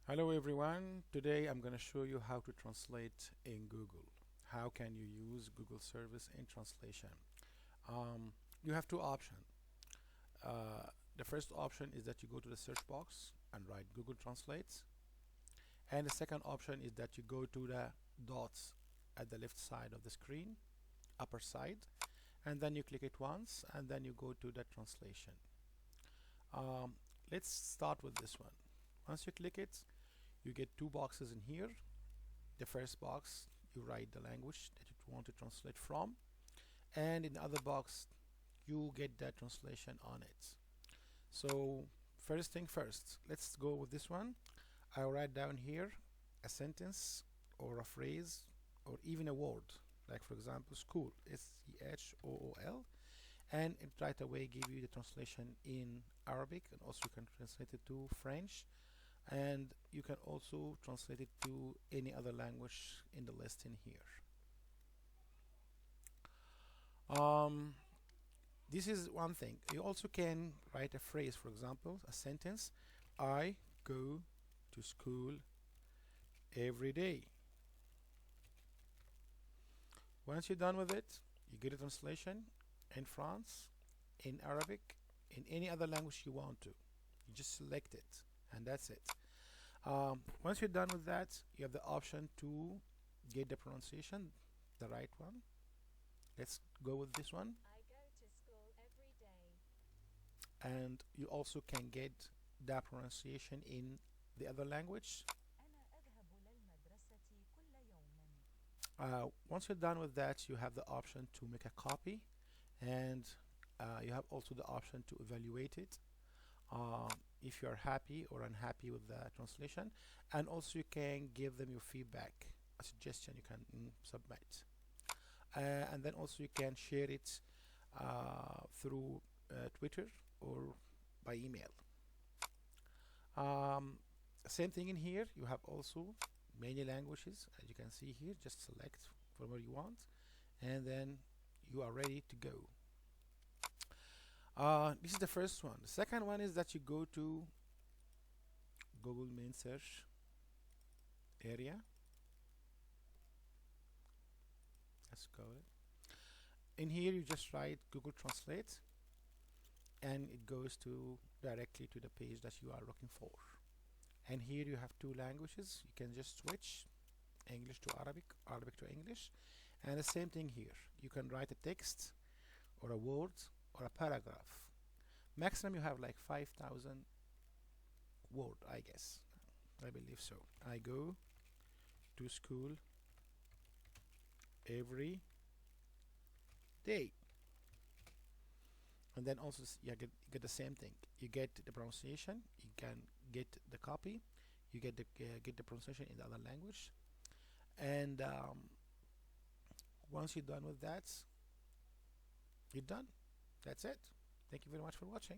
Hello everyone. Today I'm going to show you how to translate in Google. How can you use Google service in translation? You have two options. The first option is that you go to the search box and write Google Translate. And the second option is that you go to the dots at the left side of the screen, upper side, and then you click it once and then you go to the translation. Um, let's start with this one. Once you click it, you get two boxes in here. The first box, you write the language that you want to translate from, and in the other box you get that translation on it. So first thing first, let's go with this one. I'll write down here a sentence or a phrase or even a word, like for example school, school, and it right away give you the translation in Arabic, and also you can translate it to French, and you can also translate it to any other language in the list in here. Um, this is one thing. You also can write a phrase, for example, a sentence. I go to school every day. Once you're done with it, you get a translation in France, in Arabic, in any other language you want to. You just select it, and that's it. Once you're done with that, you have the option to get the pronunciation, the right one. Let's go with this one. I go to school every day. And you also can get the pronunciation in the other language. أنا أذهب للمدرسة كل يوم. Once you're done with that, you have the option to make a copy, and you have also the option to evaluate it if you are happy or unhappy with the translation, and also you can give them your feedback, a suggestion you can submit, and then also you can share it through Twitter or by email. Um, Same thing in here. You have also many languages, as you can see here. Just select from where you want, and then you are ready to go. This is the first one. The second one is that you go to Google main search area. Let's go. In here, you just write Google Translate, and it goes to directly to the page that you are looking for. And here you have two languages. You can just switch English to Arabic, Arabic to English, and the same thing here. You can write a text or a word or a paragraph. Maximum you have like 5,000 word, I guess. I believe so. I go to school every day. And then also you get the same thing. You get the pronunciation. You can get the copy. You get the pronunciation in the other language. And once you're done with that, you're done. That's it. Thank you very much for watching.